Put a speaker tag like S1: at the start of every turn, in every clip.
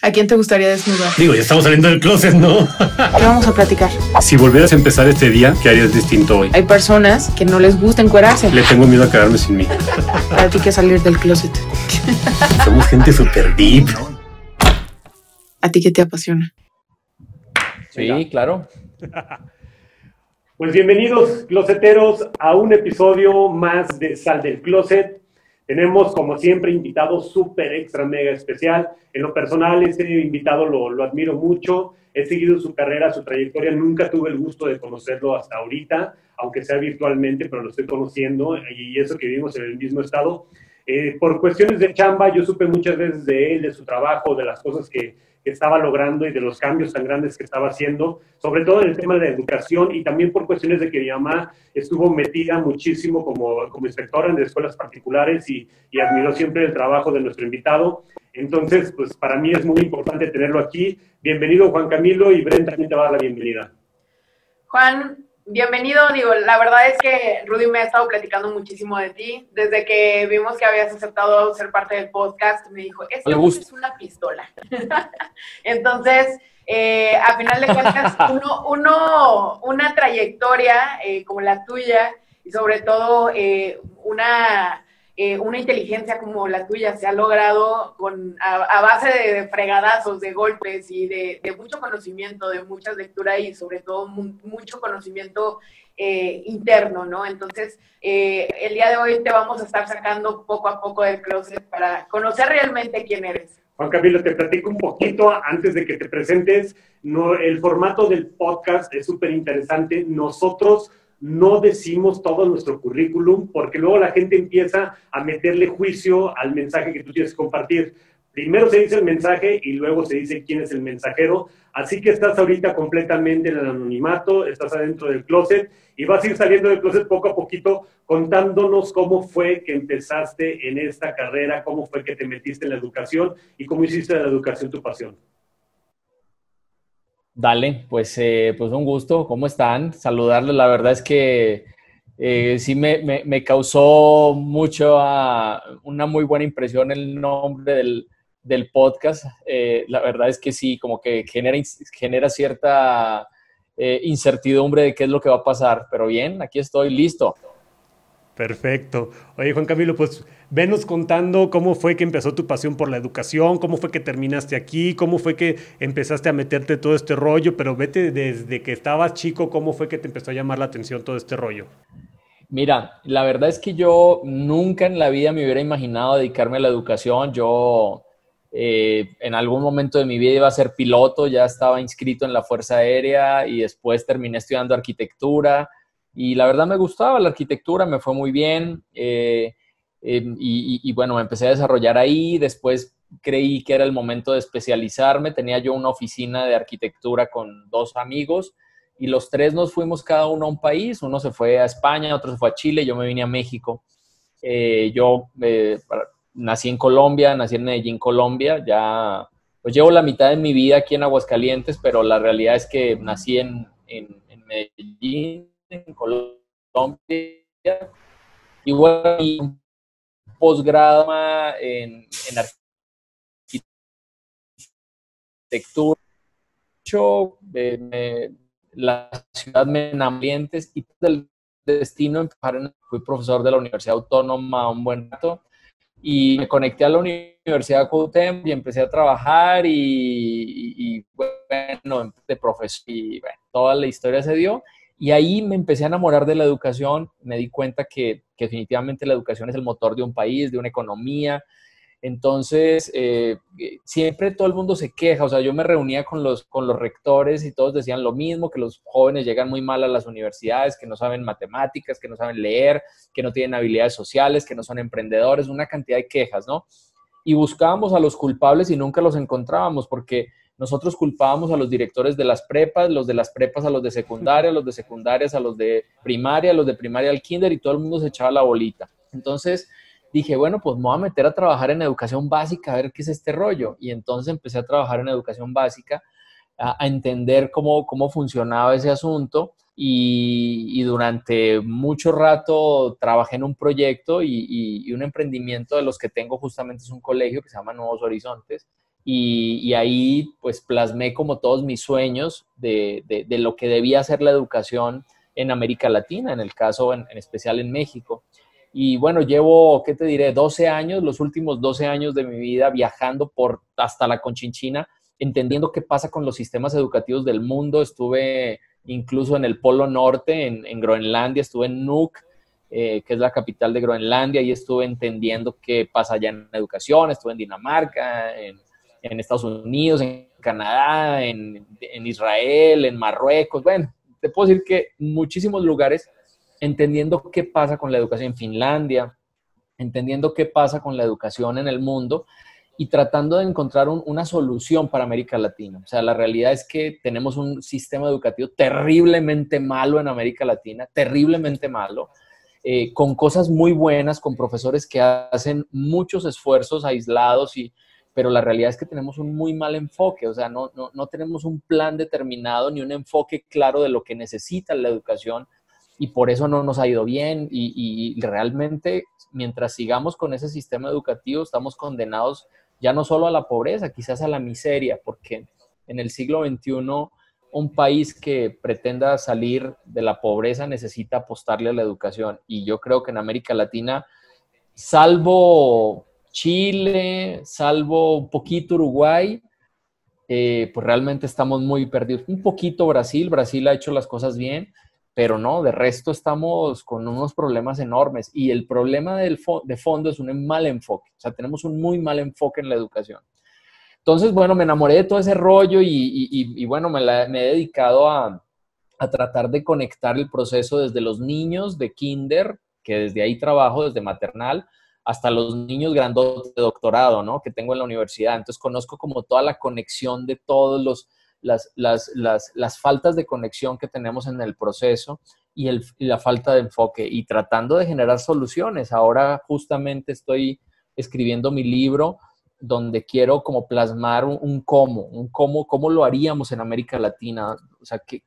S1: ¿A quién te gustaría desnudar?
S2: Digo, ya estamos saliendo del closet, ¿no?
S1: ¿Qué vamos a platicar?
S2: Si volvieras a empezar este día, ¿qué harías distinto hoy?
S1: Hay personas que no les gusta encuerarse.
S2: Le tengo miedo a quedarme sin mí.
S1: Para ti que salir del closet.
S2: Somos gente súper deep.
S1: ¿A ti qué te apasiona?
S3: Sí, claro.
S2: Pues bienvenidos, closeteros, a un episodio más de Sal del Closet. Tenemos, como siempre, invitado súper extra mega especial. En lo personal, este invitado lo admiro mucho. He seguido su carrera, su trayectoria. Nunca tuve el gusto de conocerlo hasta ahorita, aunque sea virtualmente, pero lo estoy conociendo. Y eso que vivimos en el mismo estado. Por cuestiones de chamba, yo supe muchas veces de él, de su trabajo, de las cosas que estaba logrando y de los cambios tan grandes que estaba haciendo, sobre todo en el tema de la educación y también por cuestiones de que mi mamá estuvo metida muchísimo como inspectora en escuelas particulares y admiró siempre el trabajo de nuestro invitado. Entonces, pues para mí es muy importante tenerlo aquí. Bienvenido, Juan Camilo, y Brent también te va a dar la bienvenida.
S4: Juan, bienvenido. Digo, la verdad es que Rudy me ha estado platicando muchísimo de ti. Desde que vimos que habías aceptado ser parte del podcast, me dijo, este es una pistola. Entonces, a final de cuentas, una trayectoria como la tuya y sobre todo una inteligencia como la tuya se ha logrado a base de fregadazos, de golpes y de mucho conocimiento, de mucha lectura y sobre todo mucho conocimiento interno, ¿no? Entonces, el día de hoy te vamos a estar sacando poco a poco del closet para conocer realmente quién eres.
S2: Juan Camilo, te platico un poquito antes de que te presentes. El formato del podcast es súper interesante. Nosotros no decimos todo nuestro currículum porque luego la gente empieza a meterle juicio al mensaje que tú quieres compartir. Primero se dice el mensaje y luego se dice quién es el mensajero. Así que estás ahorita completamente en el anonimato, estás adentro del closet y vas a ir saliendo del closet poco a poquito contándonos cómo fue que empezaste en esta carrera, cómo fue que te metiste en la educación y cómo hiciste de la educación tu pasión.
S3: Dale, pues un gusto. ¿Cómo están? Saludarles. La verdad es que sí me causó una muy buena impresión el nombre del podcast. La verdad es que sí, como que genera cierta incertidumbre de qué es lo que va a pasar. Pero bien, aquí estoy, listo.
S2: Perfecto. Oye, Juan Camilo, pues venos contando cómo fue que empezó tu pasión por la educación, cómo fue que terminaste aquí, cómo fue que empezaste a meterte todo este rollo, pero vete desde que estabas chico, cómo fue que te empezó a llamar la atención todo este rollo.
S3: Mira, la verdad es que yo nunca en la vida me hubiera imaginado dedicarme a la educación. Yo en algún momento de mi vida iba a ser piloto, ya estaba inscrito en la Fuerza Aérea y después terminé estudiando arquitectura. Y la verdad me gustaba la arquitectura, me fue muy bien y bueno, me empecé a desarrollar ahí. Después creí que era el momento de especializarme. Tenía yo una oficina de arquitectura con 2 amigos y los 3 nos fuimos cada uno a un país. Uno se fue a España, otro se fue a Chile, yo me vine a México. Yo nací en Colombia, nací en Medellín, Colombia. Ya pues llevo la mitad de mi vida aquí en Aguascalientes, pero la realidad es que nací en Medellín, en Colombia, y bueno, un posgrado en arquitectura. La ciudad me enamoró y del destino fui profesor de la Universidad Autónoma un buen rato y me conecté a la Universidad Cuauhtémoc y empecé a trabajar y bueno, de profesor y bueno, toda la historia se dio. Y ahí me empecé a enamorar de la educación, me di cuenta que definitivamente la educación es el motor de un país, de una economía. Entonces, siempre todo el mundo se queja, o sea, yo me reunía con los rectores y todos decían lo mismo, que los jóvenes llegan muy mal a las universidades, que no saben matemáticas, que no saben leer, que no tienen habilidades sociales, que no son emprendedores, una cantidad de quejas, ¿no? Y buscábamos a los culpables y nunca los encontrábamos porque nosotros culpábamos a los directores de las prepas, los de las prepas a los de secundaria, los de secundarias a los de primaria al kinder y todo el mundo se echaba la bolita. Entonces dije, bueno, pues me voy a meter a trabajar en educación básica a ver qué es este rollo. Y entonces empecé a trabajar en educación básica, a entender cómo funcionaba ese asunto y durante mucho rato trabajé en un proyecto y un emprendimiento de los que tengo justamente es un colegio que se llama Nuevos Horizontes y ahí pues plasmé como todos mis sueños de lo que debía ser la educación en América Latina, en el caso en especial en México. Y bueno, llevo, ¿qué te diré? 12 años, los últimos 12 años de mi vida viajando hasta la Conchinchina, entendiendo qué pasa con los sistemas educativos del mundo. Estuve incluso en el Polo Norte, en Groenlandia, estuve en Nuuk, que es la capital de Groenlandia, y estuve entendiendo qué pasa allá en educación. Estuve en Dinamarca, en Estados Unidos, en Canadá, en Israel, en Marruecos. Bueno, te puedo decir que muchísimos lugares, entendiendo qué pasa con la educación en Finlandia, entendiendo qué pasa con la educación en el mundo y tratando de encontrar una solución para América Latina. O sea, la realidad es que tenemos un sistema educativo terriblemente malo en América Latina, terriblemente malo, con cosas muy buenas, con profesores que hacen muchos esfuerzos aislados, pero la realidad es que tenemos un muy mal enfoque. O sea, no tenemos un plan determinado ni un enfoque claro de lo que necesita la educación, y por eso no nos ha ido bien, y realmente mientras sigamos con ese sistema educativo estamos condenados ya no solo a la pobreza, quizás a la miseria, porque en el siglo XXI un país que pretenda salir de la pobreza necesita apostarle a la educación, y yo creo que en América Latina, salvo Chile, salvo un poquito Uruguay, pues realmente estamos muy perdidos. Un poquito Brasil ha hecho las cosas bien, pero no, de resto estamos con unos problemas enormes, y el problema de fondo es un mal enfoque. O sea, tenemos un muy mal enfoque en la educación. Entonces, bueno, me enamoré de todo ese rollo y bueno, me he dedicado a tratar de conectar el proceso desde los niños de kinder, que desde ahí trabajo, desde maternal, hasta los niños grandotes de doctorado, ¿no?, que tengo en la universidad. Entonces conozco como toda la conexión de todos las faltas de conexión que tenemos en el proceso y la falta de enfoque, y tratando de generar soluciones. Ahora justamente estoy escribiendo mi libro, donde quiero como plasmar cómo lo haríamos en América Latina. O sea, ¿qué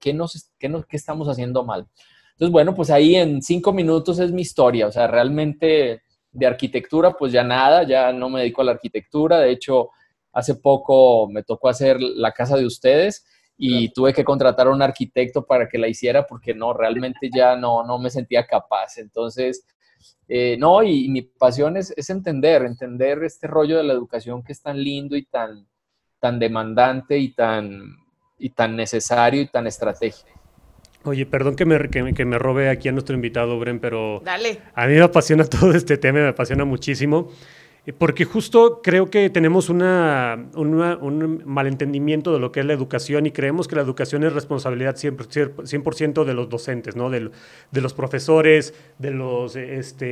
S3: estamos haciendo mal? Entonces, bueno, pues ahí en 5 minutos es mi historia. O sea, realmente de arquitectura, pues ya nada, ya no me dedico a la arquitectura. De hecho, hace poco me tocó hacer la casa de ustedes y tuve que contratar a un arquitecto para que la hiciera, porque no, realmente ya no me sentía capaz. Entonces, no, y mi pasión es entender este rollo de la educación, que es tan lindo y tan demandante y tan necesario y tan estratégico.
S2: Oye, perdón que me robe aquí a nuestro invitado, Bren, pero
S4: dale.
S2: A mí me apasiona todo este tema, me apasiona muchísimo, porque justo creo que tenemos un malentendimiento de lo que es la educación, y creemos que la educación es responsabilidad 100% de los docentes, ¿no? De los profesores, de los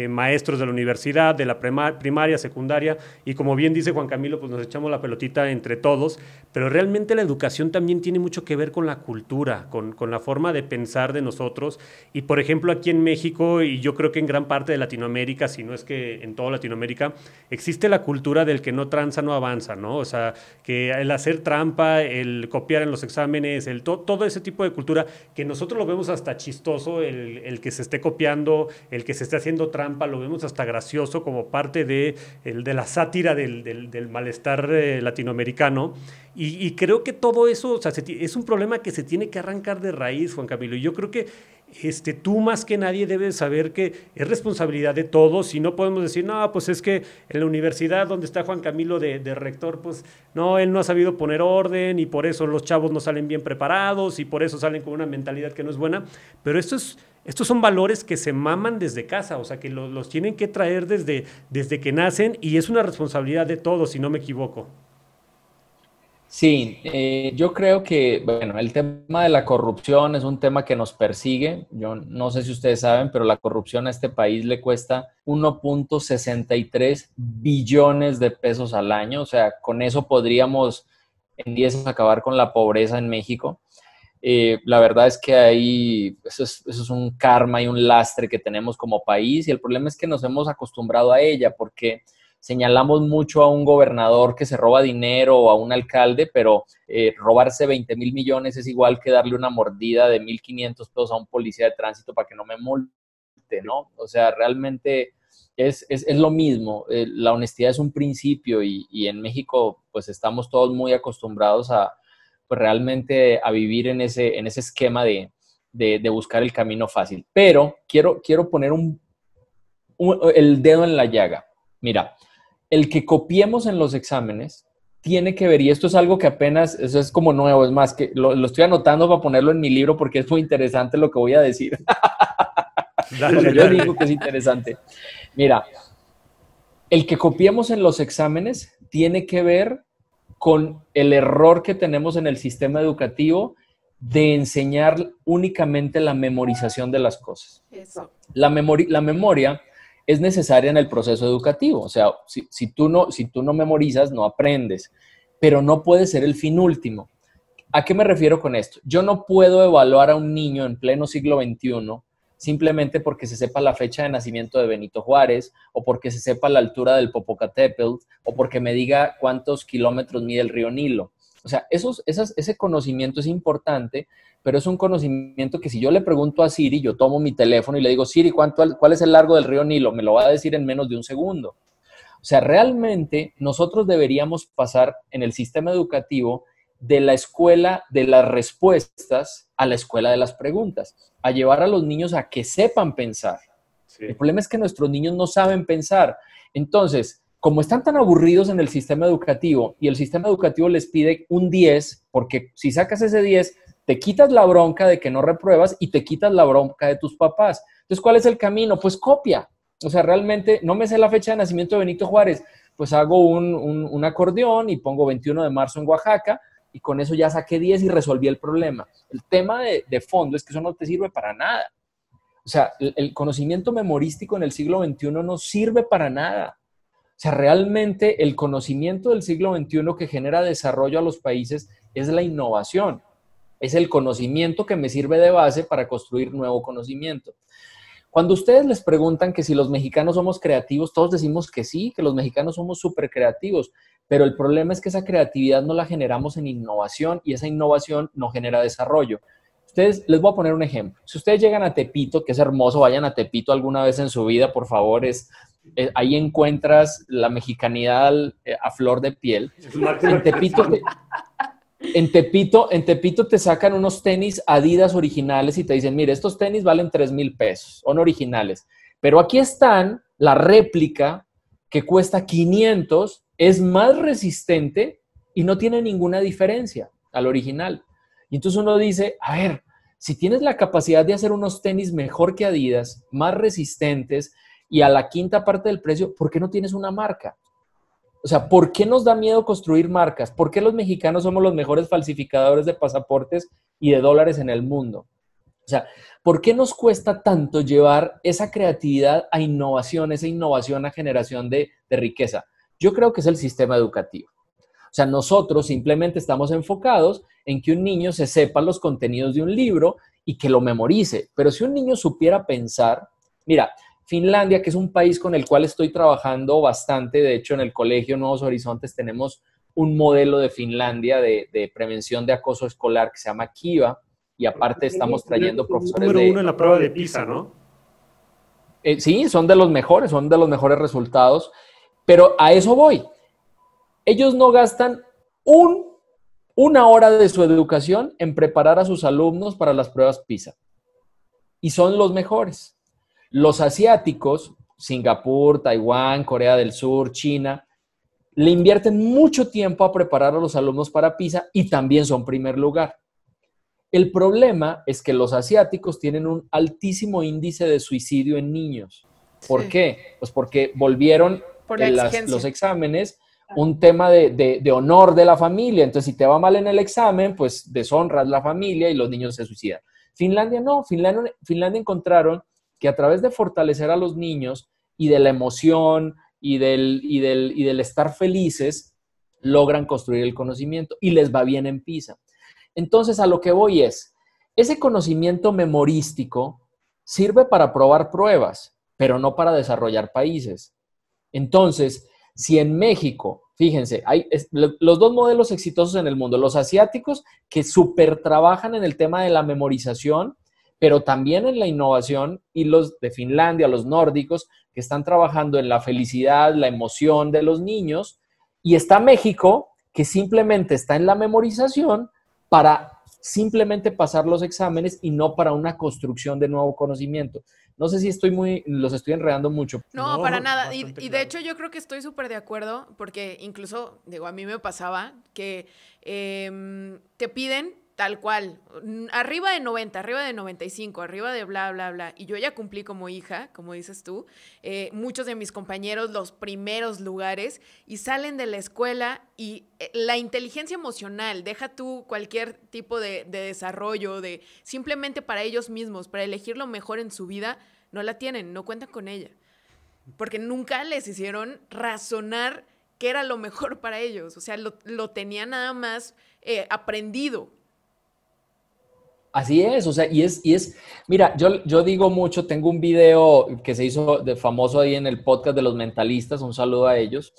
S2: maestros de la universidad, de la primaria, secundaria, y como bien dice Juan Camilo, pues nos echamos la pelotita entre todos, pero realmente la educación también tiene mucho que ver con la cultura, con la forma de pensar de nosotros. Y por ejemplo, aquí en México, y yo creo que en gran parte de Latinoamérica, si no es que en toda Latinoamérica, existe la cultura del que no tranza no avanza, ¿no? O sea, que el hacer trampa, el copiar en los exámenes, todo ese tipo de cultura, que nosotros lo vemos hasta chistoso, el que se esté copiando, el que se esté haciendo trampa, lo vemos hasta gracioso, como parte de la sátira del malestar latinoamericano. Y creo que todo eso, o sea, es un problema que se tiene que arrancar de raíz, Juan Camilo. Y yo creo que tú más que nadie debes saber que es responsabilidad de todos, y no podemos decir, no, pues es que en la universidad donde está Juan Camilo de rector, pues no, él no ha sabido poner orden, y por eso los chavos no salen bien preparados, y por eso salen con una mentalidad que no es buena. Pero estos son valores que se maman desde casa, o sea, que los tienen que traer desde que nacen, y es una responsabilidad de todos, si no me equivoco.
S3: Sí, yo creo que, bueno, el tema de la corrupción es un tema que nos persigue. Yo no sé si ustedes saben, pero la corrupción a este país le cuesta 1.63 billones de pesos al año. O sea, con eso podríamos en 10 años acabar con la pobreza en México. La verdad es que eso es un karma y un lastre que tenemos como país, y el problema es que nos hemos acostumbrado a ella, porque señalamos mucho a un gobernador que se roba dinero o a un alcalde, pero robarse 20,000 millones es igual que darle una mordida de 1,500 pesos a un policía de tránsito para que no me multe, ¿no? O sea, realmente es lo mismo. La honestidad es un principio y en México pues estamos todos muy acostumbrados a pues realmente a vivir en ese esquema de buscar el camino fácil. Pero quiero poner el dedo en la llaga. Mira, el que copiemos en los exámenes tiene que ver, y esto es algo que apenas, eso es como nuevo, es más, que lo estoy anotando para ponerlo en mi libro porque es muy interesante lo que voy a decir. Bueno, yo digo que es interesante. Mira, el que copiemos en los exámenes tiene que ver con el error que tenemos en el sistema educativo de enseñar únicamente la memorización de las cosas.
S4: Eso.
S3: La memoria es necesaria en el proceso educativo. O sea, si tú no memorizas, no aprendes, pero no puede ser el fin último. ¿A qué me refiero con esto? Yo no puedo evaluar a un niño en pleno siglo XXI simplemente porque se sepa la fecha de nacimiento de Benito Juárez, o porque se sepa la altura del Popocatépetl, o porque me diga cuántos kilómetros mide el río Nilo. O sea, ese conocimiento es importante, pero es un conocimiento que si yo le pregunto a Siri, yo tomo mi teléfono y le digo, Siri, ¿cuál es el largo del río Nilo? Me lo va a decir en menos de un segundo. O sea, realmente nosotros deberíamos pasar en el sistema educativo de la escuela de las respuestas a la escuela de las preguntas, a llevar a los niños a que sepan pensar. Sí. El problema es que nuestros niños no saben pensar. Entonces, como están tan aburridos en el sistema educativo y el sistema educativo les pide un 10, porque si sacas ese 10, te quitas la bronca de que no repruebas y te quitas la bronca de tus papás. Entonces, ¿cuál es el camino? Pues copia. O sea, realmente no me sé la fecha de nacimiento de Benito Juárez, pues hago un acordeón y pongo 21 de marzo en Oaxaca, y con eso ya saqué 10 y resolví el problema. El tema de fondo es que eso no te sirve para nada. O sea, el conocimiento memorístico en el siglo XXI no sirve para nada. O sea, realmente el conocimiento del siglo XXI que genera desarrollo a los países es la innovación. Es el conocimiento que me sirve de base para construir nuevo conocimiento. Cuando ustedes les preguntan que si los mexicanos somos creativos, todos decimos que sí, que los mexicanos somos súper creativos, pero el problema es que esa creatividad no la generamos en innovación y esa innovación no genera desarrollo. Les voy a poner un ejemplo. Si ustedes llegan a Tepito, que es hermoso, vayan a Tepito alguna vez en su vida, por favor, ahí encuentras la mexicanidad a flor de piel. En Tepito te sacan unos tenis Adidas originales y te dicen, mire, estos tenis valen 3,000 pesos, son originales. Pero aquí están la réplica que cuesta 500, es más resistente y no tiene ninguna diferencia al original. Y entonces uno dice, a ver, si tienes la capacidad de hacer unos tenis mejor que Adidas, más resistentes y a la quinta parte del precio, ¿por qué no tienes una marca? O sea, ¿por qué nos da miedo construir marcas? ¿Por qué los mexicanos somos los mejores falsificadores de pasaportes y de dólares en el mundo? O sea, ¿por qué nos cuesta tanto llevar esa creatividad a innovación, esa innovación a generación de riqueza? Yo creo que es el sistema educativo. O sea, nosotros simplemente estamos enfocados en que un niño se sepa los contenidos de un libro y que lo memorice. Pero si un niño supiera pensar, mira, Finlandia, que es un país con el cual estoy trabajando bastante, de hecho en el Colegio Nuevos Horizontes tenemos un modelo de Finlandia de prevención de acoso escolar que se llama Kiva, y aparte estamos trayendo profesores
S2: número 1 en la prueba de PISA, ¿no?
S3: Sí, son de los mejores resultados, pero a eso voy. Ellos no gastan una hora de su educación en preparar a sus alumnos para las pruebas PISA, y son los mejores. Los asiáticos, Singapur, Taiwán, Corea del Sur, China, le invierten mucho tiempo a preparar a los alumnos para PISA y también son primer lugar. El problema es que los asiáticos tienen un altísimo índice de suicidio en niños. ¿Por qué? Pues porque volvieron los exámenes un tema de honor de la familia. Entonces, si te va mal en el examen, pues deshonras la familia y los niños se suicidan. Finlandia no. Finlandia encontraron que a través de fortalecer a los niños y de la emoción y del estar felices, logran construir el conocimiento y les va bien en PISA. Entonces, a lo que voy es, ese conocimiento memorístico sirve para probar pruebas, pero no para desarrollar países. Entonces, si en México, fíjense, hay los dos modelos exitosos en el mundo, los asiáticos que súper trabajan en el tema de la memorización, pero también en la innovación, y los de Finlandia, los nórdicos, que están trabajando en la felicidad, la emoción de los niños, y está México, que simplemente está en la memorización para simplemente pasar los exámenes y no para una construcción de nuevo conocimiento. No sé si los estoy enredando mucho.
S4: No, para nada. Y de hecho yo creo que estoy súper de acuerdo, porque incluso, digo, a mí me pasaba que te piden tal cual, arriba de 90, arriba de 95, arriba de bla, bla, bla. Y yo ya cumplí como hija, como dices tú, muchos de mis compañeros los primeros lugares y salen de la escuela y la inteligencia emocional, deja tú cualquier tipo de desarrollo, de simplemente para ellos mismos, para elegir lo mejor en su vida, no la tienen, no cuentan con ella. Porque nunca les hicieron razonar qué era lo mejor para ellos. O sea, lo tenían nada más aprendido.
S3: Así es, o sea, mira, yo digo mucho, tengo un video que se hizo de famoso ahí en el podcast de los mentalistas, un saludo a ellos,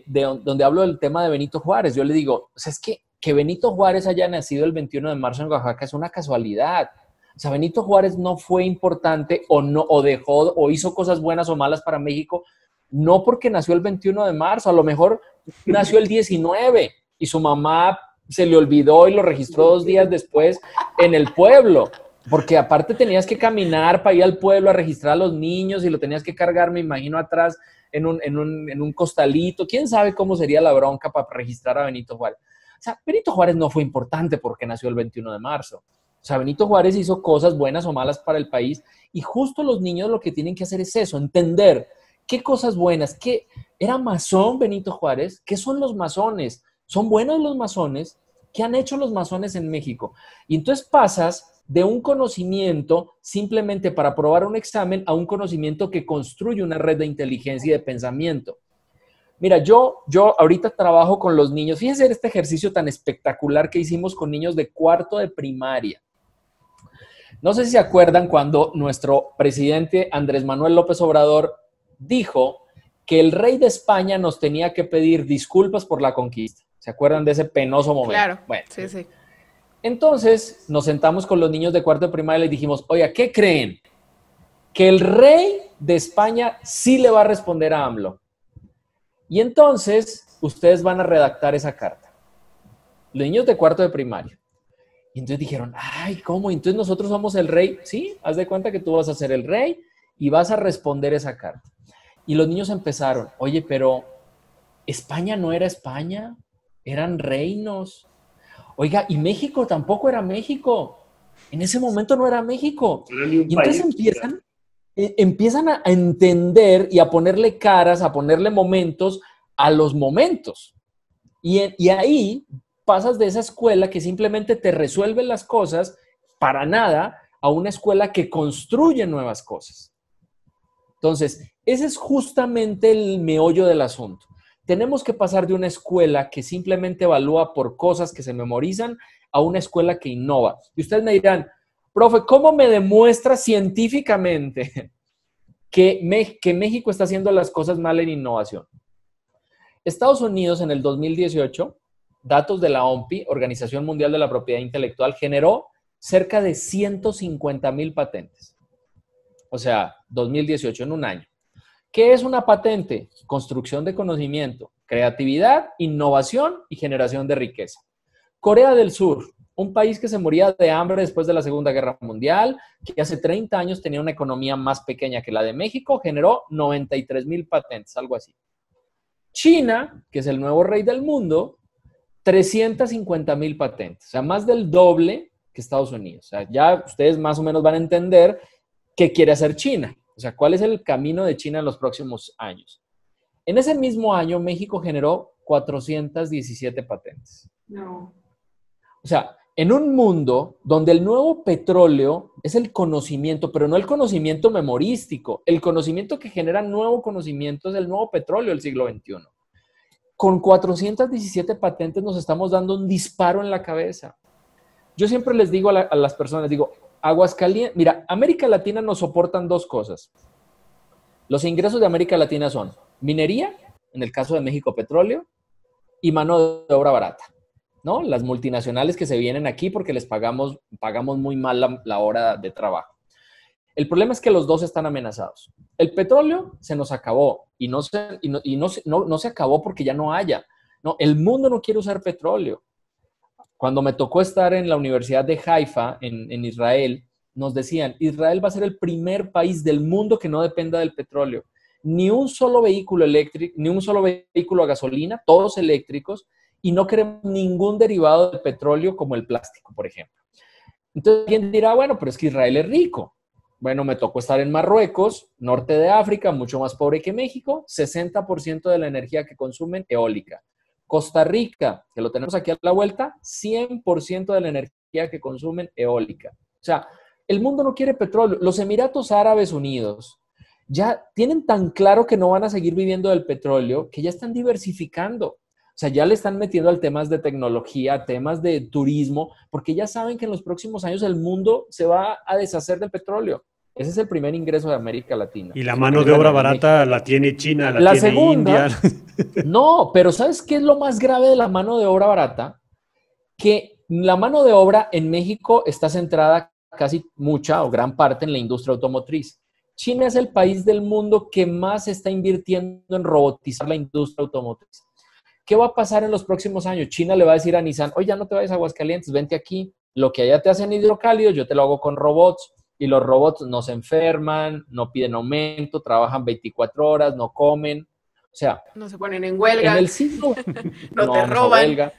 S3: donde hablo del tema de Benito Juárez. Yo le digo, o sea, es que Benito Juárez haya nacido el 21 de marzo en Oaxaca es una casualidad. O sea, Benito Juárez no fue importante o dejó o hizo cosas buenas o malas para México, no porque nació el 21 de marzo, a lo mejor nació el 19 y su mamá se le olvidó y lo registró 2 días después en el pueblo, porque aparte tenías que caminar para ir al pueblo a registrar a los niños y lo tenías que cargar, me imagino, atrás en un costalito. ¿Quién sabe cómo sería la bronca para registrar a Benito Juárez? O sea, Benito Juárez no fue importante porque nació el 21 de marzo. O sea, Benito Juárez hizo cosas buenas o malas para el país y justo los niños lo que tienen que hacer es eso, entender qué cosas buenas, qué era masón Benito Juárez, qué son los masones. ¿Son buenos los masones? ¿Qué han hecho los masones en México? Y entonces pasas de un conocimiento simplemente para aprobar un examen a un conocimiento que construye una red de inteligencia y de pensamiento. Mira, yo ahorita trabajo con los niños. Fíjense este ejercicio tan espectacular que hicimos con niños de 4º de primaria. No sé si se acuerdan cuando nuestro presidente Andrés Manuel López Obrador dijo que el rey de España nos tenía que pedir disculpas por la conquista. ¿Se acuerdan de ese penoso momento?
S4: Claro,
S3: bueno,
S4: sí, sí.
S3: Entonces nos sentamos con los niños de 4º de primaria y les dijimos, oiga, ¿qué creen? Que el rey de España sí le va a responder a AMLO. Y entonces ustedes van a redactar esa carta. Los niños de 4º de primaria. Y entonces dijeron, ay, ¿cómo? Entonces nosotros somos el rey. Sí, haz de cuenta que tú vas a ser el rey y vas a responder esa carta. Y los niños empezaron, oye, pero España no era España, eran reinos. Oiga, y México tampoco era México. En ese momento no era México. Y entonces empiezan a entender y a ponerle caras, a ponerle momentos a los momentos. Y ahí pasas de esa escuela que simplemente te resuelve las cosas para nada a una escuela que construye nuevas cosas. Entonces, ese es justamente el meollo del asunto. Tenemos que pasar de una escuela que simplemente evalúa por cosas que se memorizan a una escuela que innova. Y ustedes me dirán, profe, ¿cómo me demuestra científicamente que México está haciendo las cosas mal en innovación? Estados Unidos en el 2018, datos de la OMPI, Organización Mundial de la Propiedad Intelectual, generó cerca de 150,000 patentes. O sea, 2018 en un año. ¿Qué es una patente? Construcción de conocimiento, creatividad, innovación y generación de riqueza. Corea del Sur, un país que se moría de hambre después de la Segunda Guerra Mundial, que hace 30 años tenía una economía más pequeña que la de México, generó 93,000 patentes, algo así. China, que es el nuevo rey del mundo, 350,000 patentes, o sea, más del doble que Estados Unidos. O sea, ya ustedes más o menos van a entender qué quiere hacer China. O sea, ¿cuál es el camino de China en los próximos años? En ese mismo año, México generó 417 patentes.
S1: No.
S3: O sea, en un mundo donde el nuevo petróleo es el conocimiento, pero no el conocimiento memorístico, el conocimiento que genera nuevo conocimiento es el nuevo petróleo del siglo XXI. Con 417 patentes nos estamos dando un disparo en la cabeza. Yo siempre les digo a las personas, digo, Aguascalientes, mira, América Latina nos soportan 2 cosas. Los ingresos de América Latina son minería, en el caso de México petróleo, y mano de obra barata. ¿no? Las multinacionales que se vienen aquí porque les pagamos muy mal la hora de trabajo. El problema es que los dos están amenazados. El petróleo se nos acabó y no se acabó porque ya no haya. No, el mundo no quiere usar petróleo. Cuando me tocó estar en la Universidad de Haifa, en Israel, nos decían, Israel va a ser el primer país del mundo que no dependa del petróleo. Ni un solo vehículo eléctrico, ni un solo vehículo a gasolina, todos eléctricos, y no queremos ningún derivado del petróleo como el plástico, por ejemplo. Entonces alguien dirá, bueno, pero es que Israel es rico. Bueno, me tocó estar en Marruecos, norte de África, mucho más pobre que México, 60% de la energía que consumen eólica. Costa Rica, que lo tenemos aquí a la vuelta, 100% de la energía que consumen eólica. O sea, el mundo no quiere petróleo. Los Emiratos Árabes Unidos ya tienen tan claro que no van a seguir viviendo del petróleo que ya están diversificando. O sea, ya le están metiendo al temas de tecnología, temas de turismo, porque ya saben que en los próximos años el mundo se va a deshacer del petróleo. Ese es el primer ingreso de América Latina.
S2: Y la mano de obra barata la tiene China, la tiene
S3: segunda,
S2: India.
S3: No, pero ¿sabes qué es lo más grave de la mano de obra barata? Que la mano de obra en México está centrada casi mucha o gran parte en la industria automotriz. China es el país del mundo que más está invirtiendo en robotizar la industria automotriz. ¿Qué va a pasar en los próximos años? China le va a decir a Nissan, oye, ya no te vayas a Aguascalientes, vente aquí. Lo que allá te hacen hidrocálidos, yo te lo hago con robots. Y los robots no se enferman, no piden aumento, trabajan 24 horas, no comen. O sea,
S4: no se ponen en huelga.
S3: En el siglo...
S4: no te roban.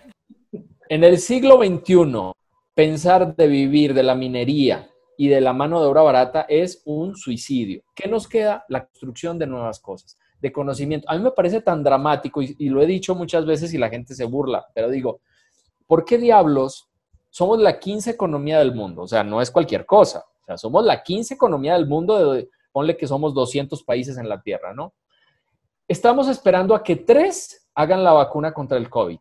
S3: En el siglo XXI, pensar de vivir de la minería y de la mano de obra barata es un suicidio. ¿Qué nos queda? La construcción de nuevas cosas, de conocimiento. A mí me parece tan dramático y lo he dicho muchas veces y la gente se burla, pero digo, ¿por qué diablos somos la 15 economía del mundo? O sea, no es cualquier cosa. O sea, somos la 15 economía del mundo, ponle que somos 200 países en la Tierra, ¿no? Estamos esperando a que 3 hagan la vacuna contra el COVID.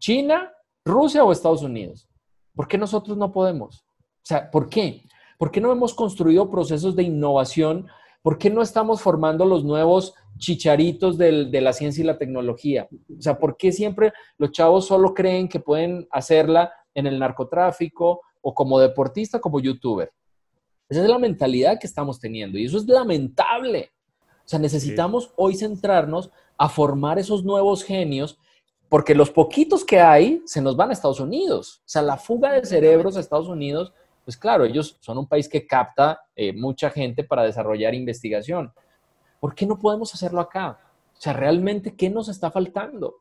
S3: China, Rusia o Estados Unidos. ¿Por qué nosotros no podemos? O sea, ¿por qué? ¿Por qué no hemos construido procesos de innovación? ¿Por qué no estamos formando los nuevos chicharitos de la ciencia y la tecnología? O sea, ¿por qué siempre los chavos solo creen que pueden hacerla en el narcotráfico o como deportista, como youtuber? Esa es la mentalidad que estamos teniendo y eso es lamentable. O sea, necesitamos hoy centrarnos a formar esos nuevos genios porque los poquitos que hay se nos van a Estados Unidos. O sea, la fuga de cerebros a Estados Unidos, pues claro, ellos son un país que capta mucha gente para desarrollar investigación. ¿Por qué no podemos hacerlo acá? O sea, realmente, ¿qué nos está faltando?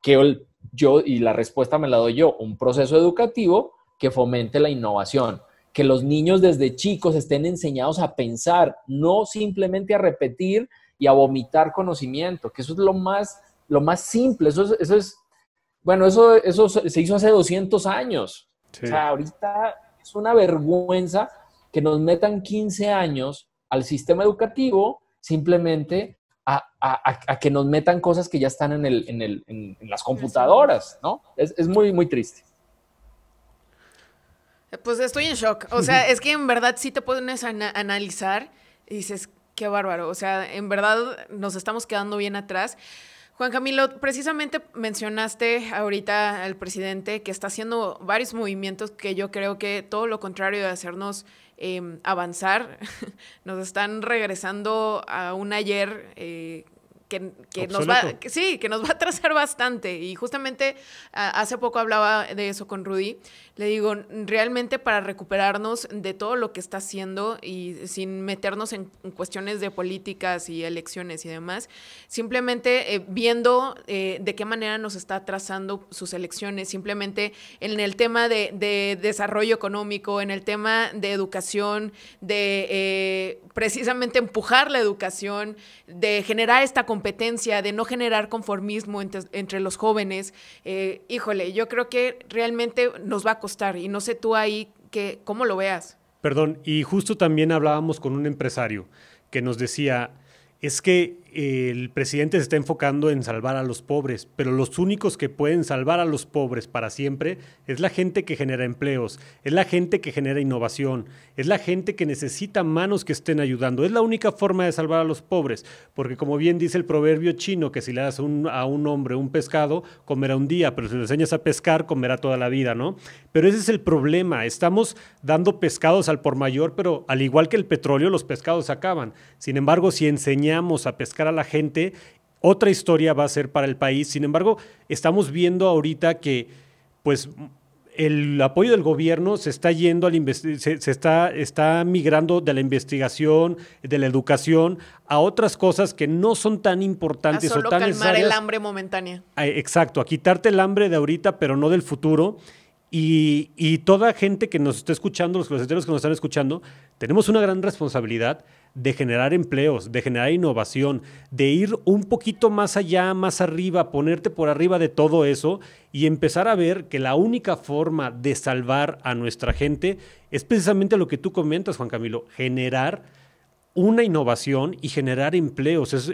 S3: Y la respuesta me la doy yo, un proceso educativo que fomente la innovación, que los niños desde chicos estén enseñados a pensar, no simplemente a repetir y a vomitar conocimiento, que eso es lo más simple, eso se hizo hace 200 años. Sí. O sea, ahorita es una vergüenza que nos metan 15 años al sistema educativo simplemente a que nos metan cosas que ya están en las computadoras, ¿no? Es muy, muy triste.
S4: Pues estoy en shock. O sea, es que en verdad sí te pones a analizar y dices, qué bárbaro. O sea, en verdad nos estamos quedando bien atrás. Juan Camilo, precisamente mencionaste ahorita al presidente que está haciendo varios movimientos que yo creo que todo lo contrario de hacernos avanzar, nos están regresando a un ayer que nos va a atrasar bastante. Y justamente hace poco hablaba de eso con Rudy. Le digo, realmente para recuperarnos de todo lo que está haciendo y sin meternos en cuestiones de políticas y elecciones y demás, simplemente viendo de qué manera nos está atrasando sus elecciones, simplemente en el tema de desarrollo económico, en el tema de educación, de precisamente empujar la educación, de generar esta competencia, de no generar conformismo entre los jóvenes. Híjole, yo creo que realmente nos va a costar y no sé tú ahí cómo lo veas.
S2: Perdón, y justo también hablábamos con un empresario que nos decía, es que el presidente se está enfocando en salvar a los pobres, pero los únicos que pueden salvar a los pobres para siempre es la gente que genera empleos, es la gente que genera innovación, es la gente que necesita manos que estén ayudando. Es la única forma de salvar a los pobres, porque como bien dice el proverbio chino, que si le das a un hombre un pescado, comerá un día, pero si le enseñas a pescar, comerá toda la vida, ¿no? Pero ese es el problema. Estamos dando pescados al por mayor, pero al igual que el petróleo, los pescados se acaban. Sin embargo, si enseñamos a pescar a la gente, otra historia va a ser para el país. Sin embargo, estamos viendo ahorita que pues el apoyo del gobierno se está yendo está migrando de la investigación, de la educación a otras cosas que no son tan importantes
S4: a solo
S2: o tan
S4: calmar
S2: necesarias.
S4: El hambre momentánea.
S2: Exacto, a quitarte el hambre de ahorita, pero no del futuro. Y toda gente que nos está escuchando, los closeteros que nos están escuchando, tenemos una gran responsabilidad de generar empleos, de generar innovación, de ir un poquito más allá, más arriba, ponerte por arriba de todo eso y empezar a ver que la única forma de salvar a nuestra gente es precisamente lo que tú comentas, Juan Camilo, generar una innovación y generar empleos. Eso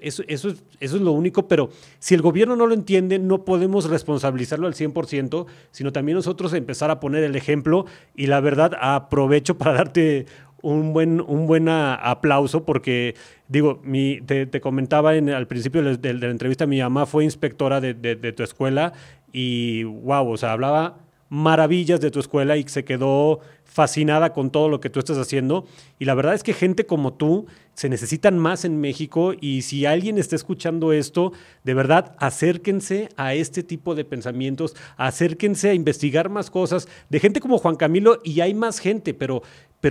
S2: es lo único, pero si el gobierno no lo entiende, no podemos responsabilizarlo al 100%, sino también nosotros empezar a poner el ejemplo. Y la verdad, aprovecho para darte un buen aplauso, porque digo, te comentaba al principio de la entrevista, mi mamá fue inspectora de tu escuela y wow, o sea, hablaba maravillas de tu escuela y se quedó fascinada con todo lo que tú estás haciendo. Y la verdad es que gente como tú se necesitan más en México, y si alguien está escuchando esto, de verdad, acérquense a este tipo de pensamientos, acérquense a investigar más cosas de gente como Juan Camilo, y hay más gente, pero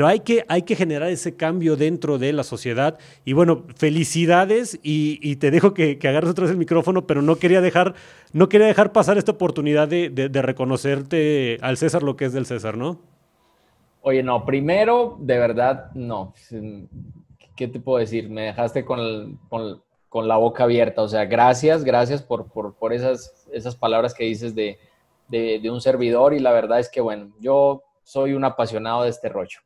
S2: hay que generar ese cambio dentro de la sociedad. Y bueno, felicidades, y te dejo que agarres otra vez el micrófono, pero no quería dejar pasar esta oportunidad de reconocerte al César lo que es del César, ¿no?
S3: Oye, no, primero, de verdad, no. ¿Qué te puedo decir? Me dejaste con la boca abierta. O sea, gracias por esas palabras que dices de un servidor, y la verdad es que, bueno, yo soy un apasionado de este rollo.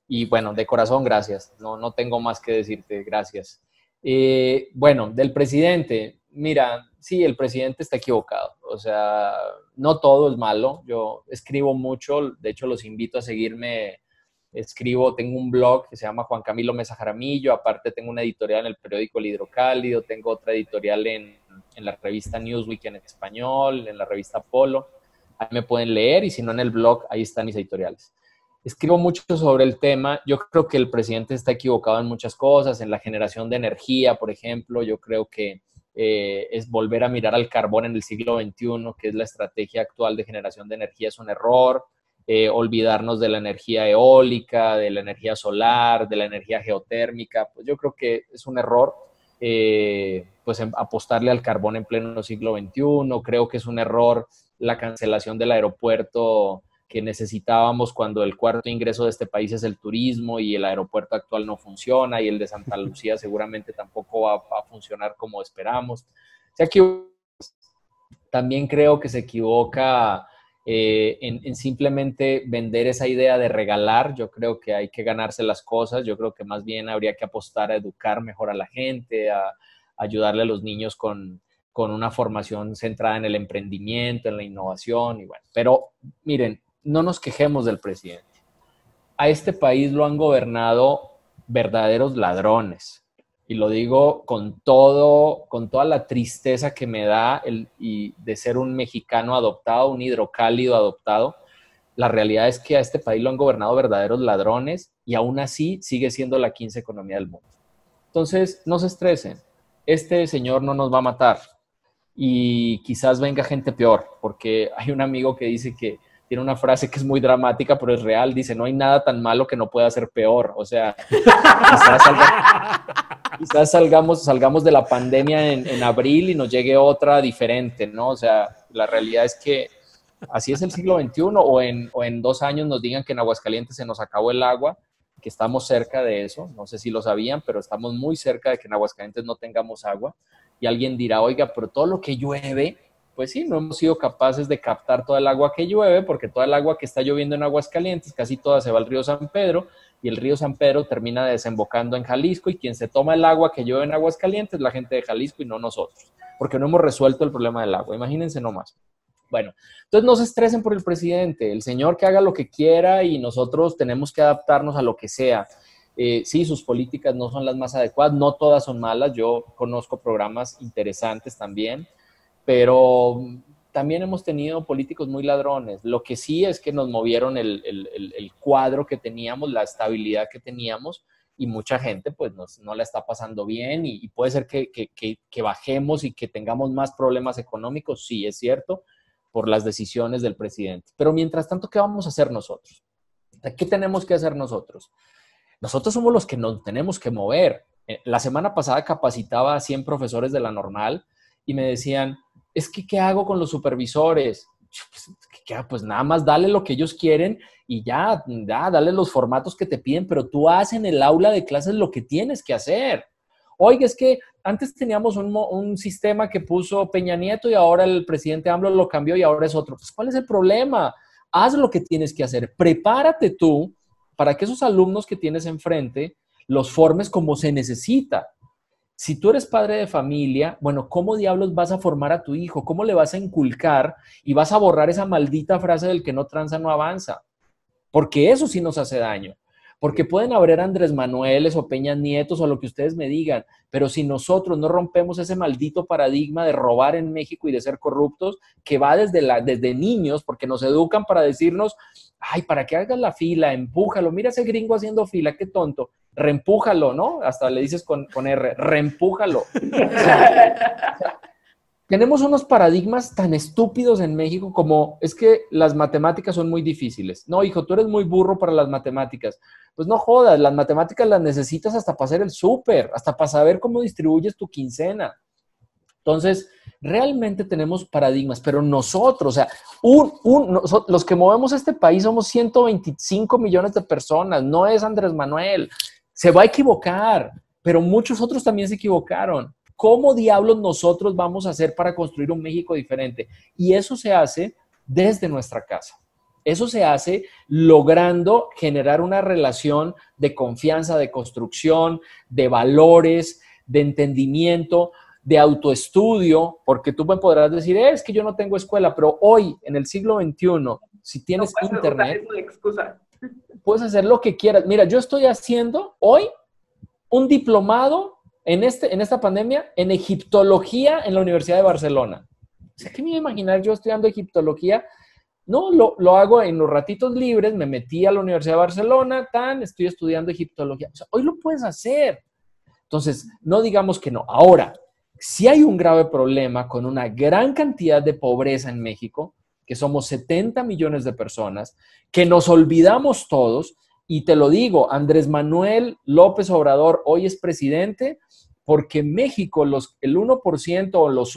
S3: Y bueno, de corazón, gracias. No tengo más que decirte, gracias. Bueno, del presidente, mira, sí, el presidente está equivocado. O sea, no todo es malo. Yo escribo mucho, de hecho los invito a seguirme. Tengo un blog que se llama Juan Camilo Mesa Jaramillo, aparte tengo una editorial en el periódico El Hidrocálido, tengo otra editorial en la revista Newsweek en español, en la revista Polo. Ahí me pueden leer, y si no en el blog, ahí están mis editoriales. Escribo mucho sobre el tema. Yo creo que el presidente está equivocado en muchas cosas, en la generación de energía, por ejemplo. Yo creo que es volver a mirar al carbón en el siglo XXI, que es la estrategia actual de generación de energía, es un error. Olvidarnos de la energía eólica, de la energía solar, de la energía geotérmica. Pues yo creo que es un error pues apostarle al carbón en pleno siglo XXI. Creo que es un error la cancelación del aeropuerto que necesitábamos cuando el cuarto ingreso de este país es el turismo, y el aeropuerto actual no funciona, y el de Santa Lucía seguramente tampoco va a funcionar como esperamos. También creo que se equivoca en simplemente vender esa idea de regalar. Yo creo que hay que ganarse las cosas. Yo creo que más bien habría que apostar a educar mejor a la gente, a ayudarle a los niños con una formación centrada en el emprendimiento, en la innovación. Y bueno, pero miren, no nos quejemos del presidente. A este país lo han gobernado verdaderos ladrones. Y lo digo con toda la tristeza que me da y de ser un mexicano adoptado, un hidrocálido adoptado. La realidad es que a este país lo han gobernado verdaderos ladrones, y aún así sigue siendo la 15ª economía del mundo. Entonces, no se estresen. Este señor no nos va a matar, y quizás venga gente peor, porque hay un amigo que dice que tiene una frase que es muy dramática, pero es real. Dice, no hay nada tan malo que no pueda ser peor. O sea, quizás salgamos de la pandemia en abril y nos llegue otra diferente, ¿no? O sea, la realidad es que así es el siglo XXI, o en 2 años nos digan que en Aguascalientes se nos acabó el agua, que estamos cerca de eso. No sé si lo sabían, pero estamos muy cerca de que en Aguascalientes no tengamos agua. Y alguien dirá, oiga, pero todo lo que llueve pues sí, no hemos sido capaces de captar toda el agua que llueve, porque toda el agua que está lloviendo en Aguascalientes, casi toda se va al río San Pedro, y el río San Pedro termina desembocando en Jalisco, y quien se toma el agua que llueve en Aguascalientes es la gente de Jalisco y no nosotros, porque no hemos resuelto el problema del agua, imagínense nomás. Bueno, entonces no se estresen por el presidente, el señor que haga lo que quiera y nosotros tenemos que adaptarnos a lo que sea. Sí, sus políticas no son las más adecuadas, no todas son malas, yo conozco programas interesantes también, pero también hemos tenido políticos muy ladrones. Lo que sí es que nos movieron el cuadro que teníamos, la estabilidad que teníamos, y mucha gente pues no la está pasando bien y puede ser que bajemos y que tengamos más problemas económicos, sí, es cierto, por las decisiones del presidente. Pero mientras tanto, ¿qué vamos a hacer nosotros? ¿Qué tenemos que hacer nosotros? Nosotros somos los que nos tenemos que mover. La semana pasada capacitaba a 100 profesores de la normal y me decían, es que ¿qué hago con los supervisores? Pues nada más dale lo que ellos quieren y ya, dale los formatos que te piden, pero tú haz en el aula de clases lo que tienes que hacer. Oiga, es que antes teníamos un sistema que puso Peña Nieto y ahora el presidente AMLO lo cambió y ahora es otro. Pues, ¿cuál es el problema? Haz lo que tienes que hacer. Prepárate tú para que esos alumnos que tienes enfrente los formes como se necesita. Si tú eres padre de familia, bueno, ¿cómo diablos vas a formar a tu hijo? ¿Cómo le vas a inculcar y vas a borrar esa maldita frase del que no tranza no avanza? Porque eso sí nos hace daño. Porque pueden haber Andrés Manueles o Peña Nietos o lo que ustedes me digan, pero si nosotros no rompemos ese maldito paradigma de robar en México y de ser corruptos, que va desde niños, porque nos educan para decirnos, ay, para que hagas la fila, empújalo, mira ese gringo haciendo fila, qué tonto, reempújalo, ¿no? Hasta le dices con R, reempújalo. O sea, tenemos unos paradigmas tan estúpidos en México como, es que las matemáticas son muy difíciles. No, hijo, tú eres muy burro para las matemáticas. Pues no jodas, las matemáticas las necesitas hasta para hacer el súper, hasta para saber cómo distribuyes tu quincena. Entonces, realmente tenemos paradigmas, pero nosotros, o sea, los que movemos este país somos 125 millones de personas, no es Andrés Manuel. Se va a equivocar, pero muchos otros también se equivocaron. ¿Cómo diablos nosotros vamos a hacer para construir un México diferente? Y eso se hace desde nuestra casa. Eso se hace logrando generar una relación de confianza, de construcción, de valores, de entendimiento, de autoestudio, porque tú me podrás decir, es que yo no tengo escuela, pero hoy, en el siglo XXI, si tienes internet, puedes hacer lo que quieras. Mira, yo estoy haciendo hoy un diplomado en esta pandemia en egiptología en la Universidad de Barcelona. O sea, ¿qué me iba a imaginar yo estudiando egiptología? No, lo hago en los ratitos libres, me metí a la Universidad de Barcelona, estoy estudiando egiptología. O sea, hoy lo puedes hacer. Entonces, no digamos que no. Ahora, si hay un grave problema con una gran cantidad de pobreza en México, que somos 70 millones de personas, que nos olvidamos todos, y te lo digo, Andrés Manuel López Obrador hoy es presidente porque México, el 1%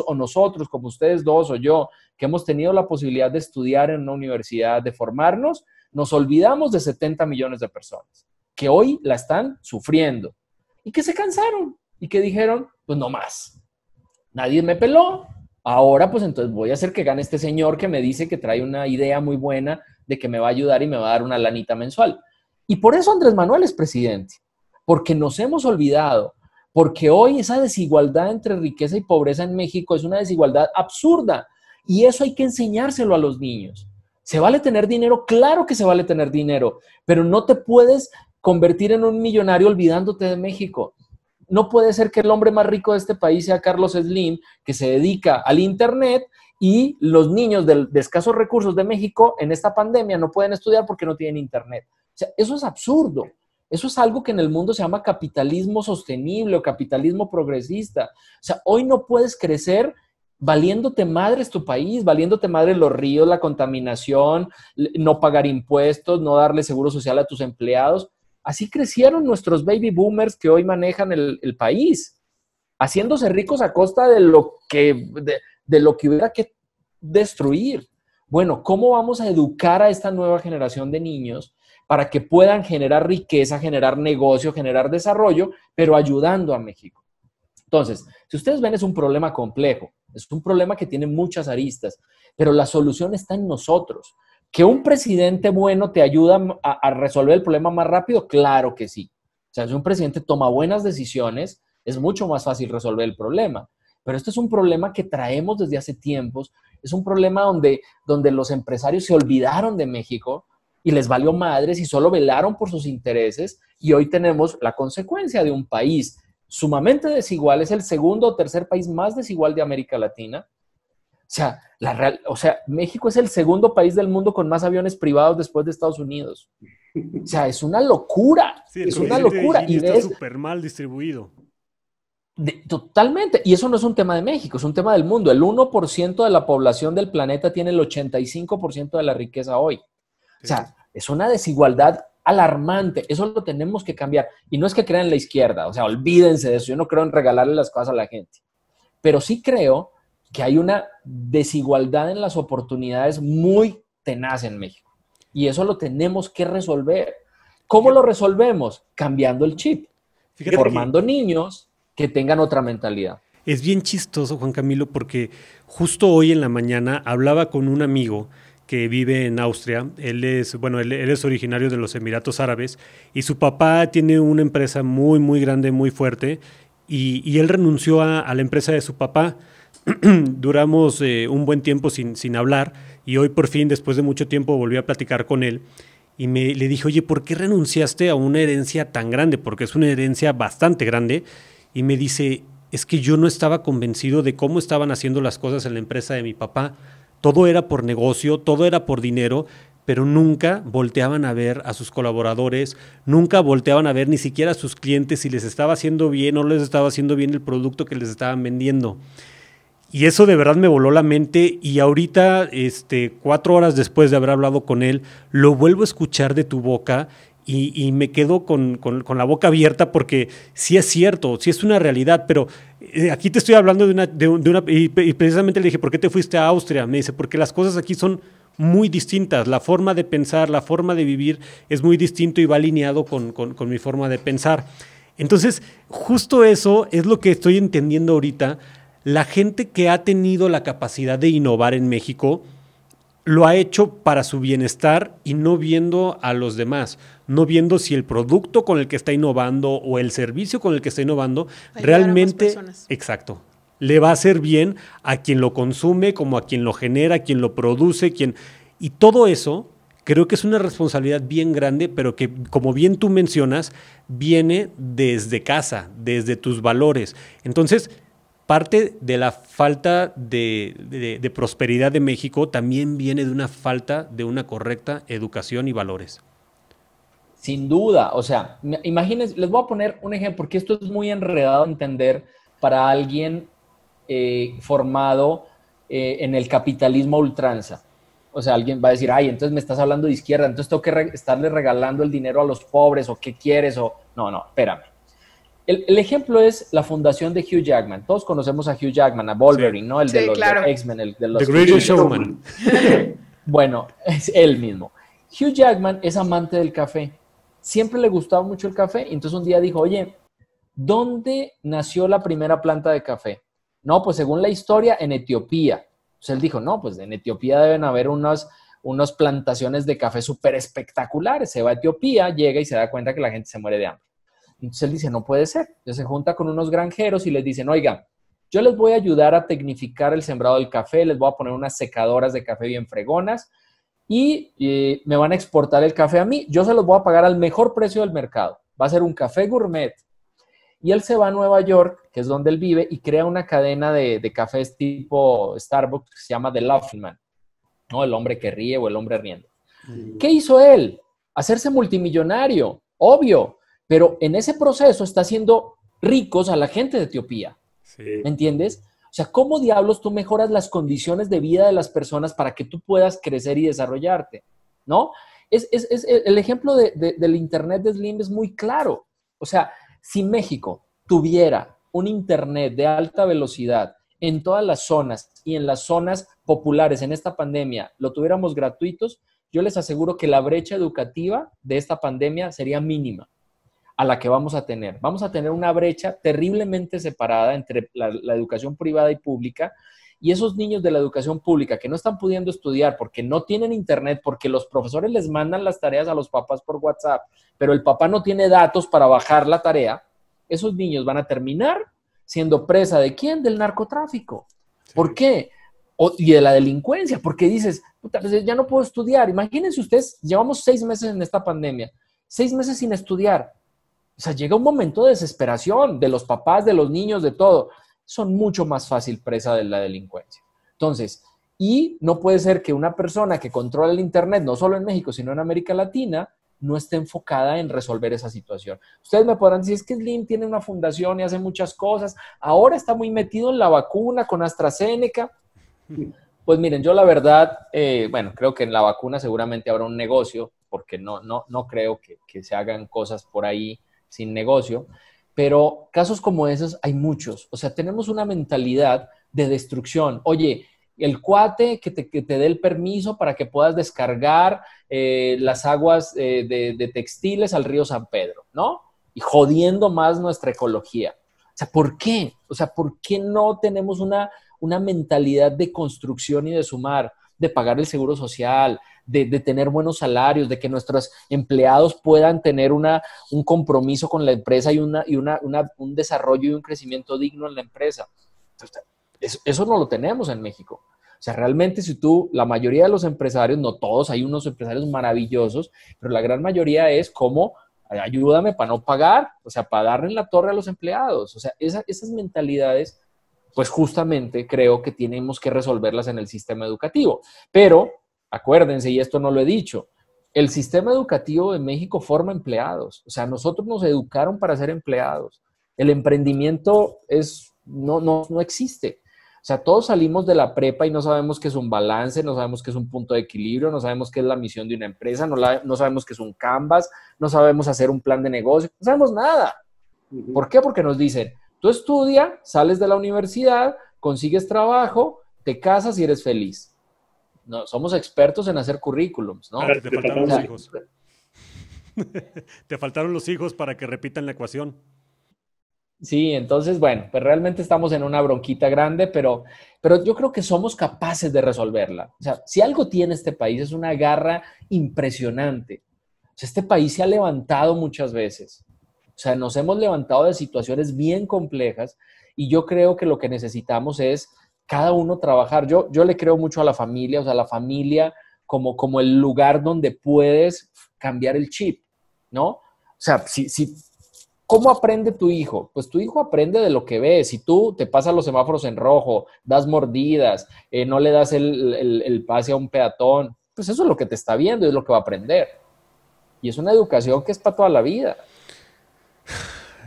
S3: o nosotros, como ustedes dos o yo, que hemos tenido la posibilidad de estudiar en una universidad, de formarnos, nos olvidamos de 70 millones de personas que hoy la están sufriendo y que se cansaron y que dijeron, pues no más. Nadie me peló. Ahora, pues entonces voy a hacer que gane este señor que me dice que trae una idea muy buena de que me va a ayudar y me va a dar una lanita mensual. Y por eso Andrés Manuel es presidente, porque nos hemos olvidado, porque hoy esa desigualdad entre riqueza y pobreza en México es una desigualdad absurda y eso hay que enseñárselo a los niños. ¿Se vale tener dinero? Claro que se vale tener dinero, pero no te puedes convertir en un millonario olvidándote de México. No puede ser que el hombre más rico de este país sea Carlos Slim, que se dedica al internet y los niños de escasos recursos de México en esta pandemia no pueden estudiar porque no tienen internet. O sea, eso es absurdo. Eso es algo que en el mundo se llama capitalismo sostenible o capitalismo progresista. O sea, hoy no puedes crecer valiéndote madres tu país, valiéndote madres los ríos, la contaminación, no pagar impuestos, no darle seguro social a tus empleados. Así crecieron nuestros baby boomers que hoy manejan el país, haciéndose ricos a costa de lo que hubiera que destruir. Bueno, ¿cómo vamos a educar a esta nueva generación de niños para que puedan generar riqueza, generar negocio, generar desarrollo, pero ayudando a México? Entonces, si ustedes ven, es un problema complejo. Es un problema que tiene muchas aristas, pero la solución está en nosotros. ¿Que un presidente bueno te ayuda a resolver el problema más rápido? Claro que sí. O sea, si un presidente toma buenas decisiones, es mucho más fácil resolver el problema. Pero este es un problema que traemos desde hace tiempos. Es un problema donde los empresarios se olvidaron de México y les valió madres y solo velaron por sus intereses. Y hoy tenemos la consecuencia de un país sumamente desigual. Es el segundo o tercer país más desigual de América Latina. O sea, México es el segundo país del mundo con más aviones privados después de Estados Unidos. O sea, es una locura.
S5: Sí,
S3: es una locura.
S5: Y está súper mal distribuido.
S3: Totalmente. Y eso no es un tema de México, es un tema del mundo. El 1% de la población del planeta tiene el 85% de la riqueza hoy. O sea, es una desigualdad alarmante. Eso lo tenemos que cambiar. Y no es que crean en la izquierda. O sea, olvídense de eso. Yo no creo en regalarle las cosas a la gente. Pero sí creo que hay una desigualdad en las oportunidades muy tenaz en México. Y eso lo tenemos que resolver. ¿Cómo lo resolvemos? Cambiando el chip. Formando niños que tengan otra mentalidad.
S5: Es bien chistoso, Juan Camilo, porque justo hoy en la mañana hablaba con un amigo que vive en Austria. Él es originario de los Emiratos Árabes y su papá tiene una empresa muy, muy grande, muy fuerte y él renunció a la empresa de su papá. Duramos un buen tiempo sin hablar y hoy por fin, después de mucho tiempo, volví a platicar con él y le dije, oye, ¿por qué renunciaste a una herencia tan grande? Porque es una herencia bastante grande. Y me dice, es que yo no estaba convencido de cómo estaban haciendo las cosas en la empresa de mi papá. Todo era por negocio, todo era por dinero, pero nunca volteaban a ver a sus colaboradores, nunca volteaban a ver ni siquiera a sus clientes si les estaba haciendo bien o no les estaba haciendo bien el producto que les estaban vendiendo. Y eso de verdad me voló la mente y ahorita, 4 horas después de haber hablado con él, lo vuelvo a escuchar de tu boca y me quedo con la boca abierta porque sí es cierto, sí es una realidad, pero aquí te estoy hablando de una y precisamente le dije, ¿por qué te fuiste a Austria? Me dice, porque las cosas aquí son muy distintas, la forma de pensar, la forma de vivir es muy distinto y va alineado con mi forma de pensar. Entonces, justo eso es lo que estoy entendiendo ahorita. La gente que ha tenido la capacidad de innovar en México lo ha hecho para su bienestar y no viendo a los demás, no viendo si el producto con el que está innovando o el servicio con el que está innovando realmente, exacto, le va a hacer bien a quien lo consume, como a quien lo genera, a quien lo produce, y todo eso creo que es una responsabilidad bien grande, pero que, como bien tú mencionas, viene desde casa, desde tus valores. Entonces, parte de la falta de prosperidad de México también viene de una falta de una correcta educación y valores.
S3: Sin duda, o sea, imagínense, les voy a poner un ejemplo, porque esto es muy enredado a entender para alguien formado en el capitalismo a ultranza. O sea, alguien va a decir, ay, entonces me estás hablando de izquierda, entonces tengo que estarle regalando el dinero a los pobres, o qué quieres, o... No, espérame. El ejemplo es la fundación de Hugh Jackman. Todos conocemos a Hugh Jackman, a Wolverine, sí, ¿no? El de los X-Men, el de los...
S5: The Greatest Showman.
S3: Bueno, es él mismo. Hugh Jackman es amante del café. Siempre le gustaba mucho el café. Entonces un día dijo, oye, ¿dónde nació la primera planta de café? No, pues según la historia, en Etiopía. Entonces él dijo, no, pues en Etiopía deben haber unas plantaciones de café súper espectaculares. Se va a Etiopía, llega y se da cuenta que la gente se muere de hambre. Entonces él dice, no puede ser. Entonces se junta con unos granjeros y les dicen, oigan, yo les voy a ayudar a tecnificar el sembrado del café, les voy a poner unas secadoras de café bien fregonas y me van a exportar el café a mí. Yo se los voy a pagar al mejor precio del mercado. Va a ser un café gourmet. Y él se va a Nueva York, que es donde él vive, y crea una cadena de cafés tipo Starbucks que se llama The Laughing Man, ¿no? El hombre que ríe o el hombre riendo. ¿Qué hizo él? Hacerse multimillonario, obvio. Pero en ese proceso está haciendo ricos a la gente de Etiopía. Sí. ¿Me entiendes? O sea, ¿cómo diablos tú mejoras las condiciones de vida de las personas para que tú puedas crecer y desarrollarte? ¿No? El ejemplo del Internet de Slim es muy claro. O sea, si México tuviera un Internet de alta velocidad en todas las zonas y en las zonas populares en esta pandemia, lo tuviéramos gratuitos, yo les aseguro que la brecha educativa de esta pandemia sería mínima a la que vamos a tener. Vamos a tener una brecha terriblemente separada entre la educación privada y pública Y esos niños de la educación pública que no están pudiendo estudiar porque no tienen internet, porque los profesores les mandan las tareas a los papás por WhatsApp, pero el papá no tiene datos para bajar la tarea, esos niños van a terminar siendo presa ¿de quién? Del narcotráfico. ¿Por qué? Y de la delincuencia, porque dices, puta, pues ya no puedo estudiar. Imagínense ustedes, llevamos 6 meses en esta pandemia, 6 meses sin estudiar. O sea, llega un momento de desesperación de los papás, de los niños, de todo. Son mucho más fácil presa de la delincuencia. Entonces, y no puede ser que una persona que controla el internet, no solo en México, sino en América Latina, no esté enfocada en resolver esa situación. Ustedes me podrán decir, es que Slim tiene una fundación y hace muchas cosas. Ahora está muy metido en la vacuna con AstraZeneca. Pues miren, yo la verdad, bueno, creo que en la vacuna seguramente habrá un negocio, porque no creo que se hagan cosas por ahí sin negocio, pero casos como esos hay muchos. O sea, tenemos una mentalidad de destrucción. Oye, el cuate que te dé el permiso para que puedas descargar las aguas de textiles al río San Pedro, ¿no? Y jodiendo más nuestra ecología. O sea, ¿por qué? O sea, ¿por qué no tenemos una mentalidad de construcción y de sumar, de pagar el seguro social, de tener buenos salarios, de que nuestros empleados puedan tener un compromiso con la empresa y un desarrollo y un crecimiento digno en la empresa? Eso no lo tenemos en México. O sea, realmente la mayoría de los empresarios, no todos, hay unos empresarios maravillosos, pero la gran mayoría es como, ayúdame para no pagar, o sea, para darle en la torre a los empleados. O sea, esas mentalidades, pues justamente creo que tenemos que resolverlas en el sistema educativo. Pero, acuérdense, y esto no lo he dicho, el sistema educativo de México forma empleados. O sea, nosotros nos educaron para ser empleados. El emprendimiento no existe. O sea, todos salimos de la prepa y no sabemos qué es un balance, no sabemos qué es un punto de equilibrio, no sabemos qué es la misión de una empresa, no sabemos qué es un Canvas, no sabemos hacer un plan de negocio, no sabemos nada. ¿Por qué? Porque nos dicen, tú estudia, sales de la universidad, consigues trabajo, te casas y eres feliz. No, somos expertos en hacer currículums, ¿no?
S5: Te faltaron los hijos. Te faltaron los hijos para que repitan la ecuación.
S3: Sí, entonces, bueno, pues realmente estamos en una bronquita grande, pero yo creo que somos capaces de resolverla. O sea, si algo tiene este país es una garra impresionante. O sea, este país se ha levantado muchas veces. O sea, nos hemos levantado de situaciones bien complejas y yo creo que lo que necesitamos es cada uno trabajar. Yo le creo mucho a la familia, o sea, la familia como el lugar donde puedes cambiar el chip, ¿no? O sea, ¿cómo aprende tu hijo? Pues tu hijo aprende de lo que ve. Si tú te pasas los semáforos en rojo, das mordidas, no le das el pase a un peatón, pues eso es lo que te está viendo y es lo que va a aprender. Y es una educación que es para toda la vida.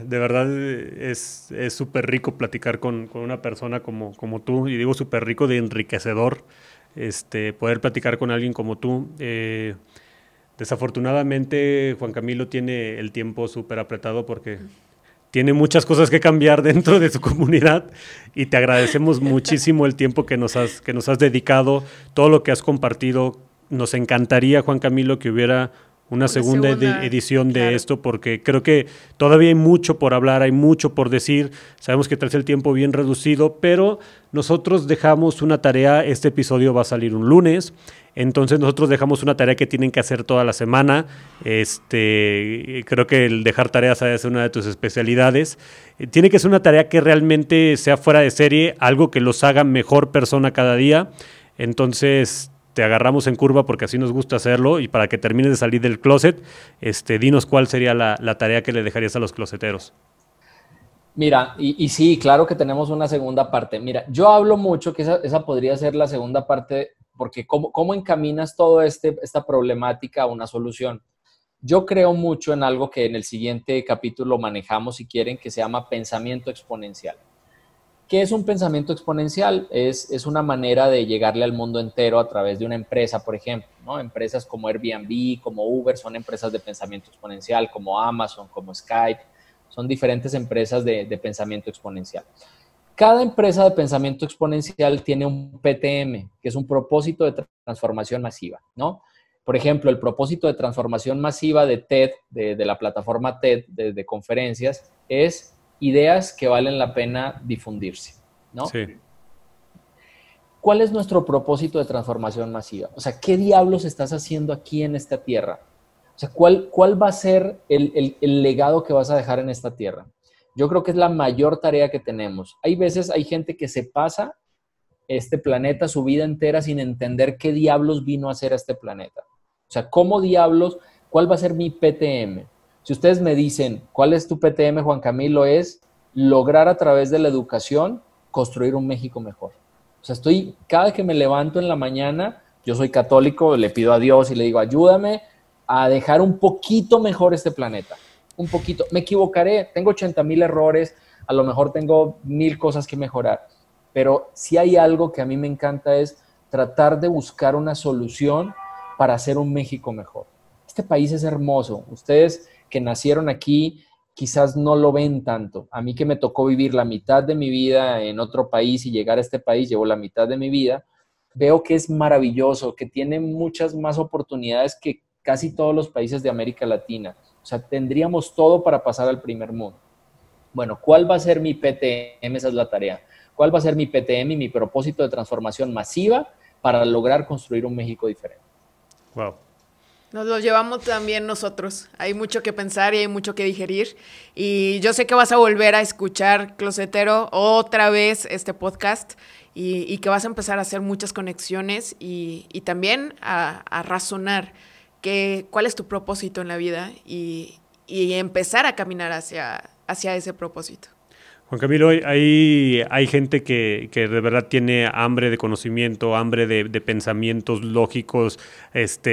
S5: De verdad es súper rico platicar con una persona como tú, y digo súper rico de enriquecedor, poder platicar con alguien como tú. Desafortunadamente Juan Camilo tiene el tiempo súper apretado porque tiene muchas cosas que cambiar dentro de su comunidad y te agradecemos muchísimo el tiempo que nos has dedicado, todo lo que has compartido. Nos encantaría, Juan Camilo, que hubiera una segunda edición de esto, porque creo que todavía hay mucho por hablar, hay mucho por decir. Sabemos que traes el tiempo bien reducido, pero nosotros dejamos una tarea. Este episodio va a salir un lunes, entonces nosotros dejamos una tarea que tienen que hacer toda la semana. Creo que el dejar tareas es una de tus especialidades. Tiene que ser una tarea que realmente sea fuera de serie, algo que los haga mejor persona cada día. Entonces te agarramos en curva porque así nos gusta hacerlo, y para que termines de salir del closet, dinos cuál sería la tarea que le dejarías a los closeteros.
S3: Mira, y sí, claro que tenemos una segunda parte. Mira, yo hablo mucho que esa podría ser la segunda parte, porque ¿cómo encaminas toda esta problemática a una solución? Yo creo mucho en algo que en el siguiente capítulo manejamos, si quieren, que se llama pensamiento exponencial. ¿Qué es un pensamiento exponencial? Es una manera de llegarle al mundo entero a través de una empresa, por ejemplo, ¿no? Empresas como Airbnb, como Uber, son empresas de pensamiento exponencial, como Amazon, como Skype, son diferentes empresas de pensamiento exponencial. Cada empresa de pensamiento exponencial tiene un PTM, que es un propósito de transformación masiva, ¿no? Por ejemplo, el propósito de transformación masiva de TED, de la plataforma TED de conferencias, es ideas que valen la pena difundirse, ¿no?
S5: Sí.
S3: ¿cuál es nuestro propósito de transformación masiva? O sea, ¿qué diablos estás haciendo aquí en esta tierra? O sea, ¿cuál va a ser el legado que vas a dejar en esta tierra? Yo creo que es la mayor tarea que tenemos. Hay veces, hay gente que se pasa este planeta su vida entera sin entender qué diablos vino a hacer a este planeta. O sea, ¿cómo diablos? ¿Cuál va a ser mi PTM? Si ustedes me dicen, ¿cuál es tu PTM, Juan Camilo? Es lograr a través de la educación construir un México mejor. O sea, cada que me levanto en la mañana, yo soy católico, le pido a Dios y le digo, ayúdame a dejar un poquito mejor este planeta. Un poquito. Me equivocaré, tengo 80,000 errores, a lo mejor tengo 1000 cosas que mejorar, pero si hay algo que a mí me encanta es tratar de buscar una solución para hacer un México mejor. Este país es hermoso. Ustedes que nacieron aquí quizás no lo ven tanto. A mí que me tocó vivir la mitad de mi vida en otro país y llegar a este país, llevo la mitad de mi vida, veo que es maravilloso, que tiene muchas más oportunidades que casi todos los países de América Latina. O sea, tendríamos todo para pasar al primer mundo. Bueno, ¿cuál va a ser mi PTM? Esa es la tarea. ¿Cuál va a ser mi PTM y mi propósito de transformación masiva para lograr construir un México diferente?
S5: Wow.
S4: Nos lo llevamos también nosotros. Hay mucho que pensar y hay mucho que digerir. Y yo sé que vas a volver a escuchar, Closetero, otra vez este podcast y que vas a empezar a hacer muchas conexiones y también a razonar cuál es tu propósito en la vida y empezar a caminar hacia ese propósito.
S5: Juan Camilo, hay gente que de verdad tiene hambre de conocimiento, hambre de pensamientos lógicos,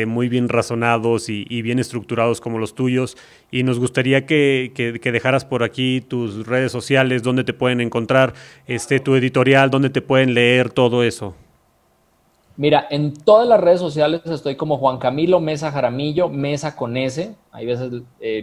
S5: muy bien razonados y bien estructurados como los tuyos. Y nos gustaría que dejaras por aquí tus redes sociales, dónde te pueden encontrar, tu editorial, dónde te pueden leer todo eso.
S3: Mira, en todas las redes sociales estoy como Juan Camilo Mesa Jaramillo, Mesa con S. Hay veces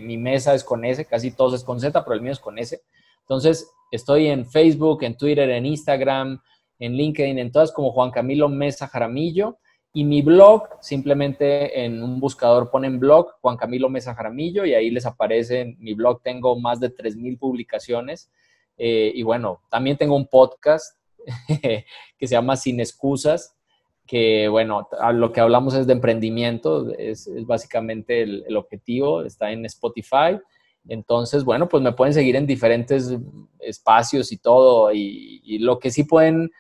S3: mi Mesa es con S, casi todos es con Z, pero el mío es con S. Entonces, estoy en Facebook, en Twitter, en Instagram, en LinkedIn, en todas como Juan Camilo Mesa Jaramillo. Y mi blog, simplemente en un buscador ponen blog, Juan Camilo Mesa Jaramillo, y ahí les aparece en mi blog. Tengo más de 3,000 publicaciones. Y bueno, también tengo un podcast que se llama Sin Excusas, que bueno, lo que hablamos es de emprendimiento, es básicamente el objetivo, está en Spotify. Entonces, bueno, pues me pueden seguir en diferentes espacios y todo, y lo que sí pueden,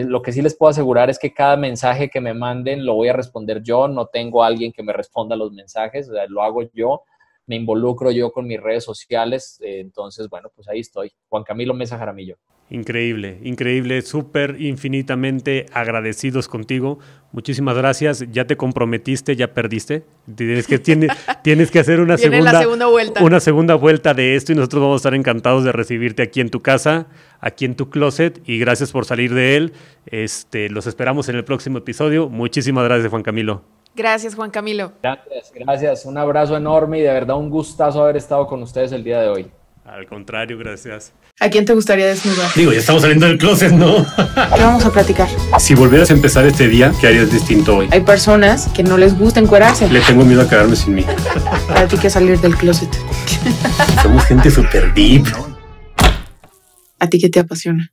S3: lo que sí les puedo asegurar es que cada mensaje que me manden lo voy a responder yo, no tengo a alguien que me responda los mensajes, o sea, lo hago yo, me involucro yo con mis redes sociales, entonces, bueno, pues ahí estoy, Juan Camilo Mesa Jaramillo.
S5: Increíble, increíble, súper infinitamente agradecidos contigo. Muchísimas gracias. Ya te comprometiste, ya perdiste. Tienes que hacer una segunda vuelta de esto y nosotros vamos a estar encantados de recibirte aquí en tu casa, aquí en tu closet, y gracias por salir de él. Los esperamos en el próximo episodio. Muchísimas gracias, Juan Camilo.
S4: Gracias, Juan Camilo.
S3: Gracias. Un abrazo enorme y de verdad un gustazo haber estado con ustedes el día de hoy.
S5: Al contrario, gracias.
S1: ¿A quién te gustaría desnudar?
S5: Digo, ya estamos saliendo del closet, ¿no?
S1: ¿Qué vamos a platicar?
S5: Si volvieras a empezar este día, ¿qué harías distinto hoy?
S1: Hay personas que no les gusta encuerarse.
S5: Le tengo miedo a quedarme sin mí.
S1: Para ti que salir del closet.
S5: Somos gente súper deep.
S1: ¿A ti qué te apasiona?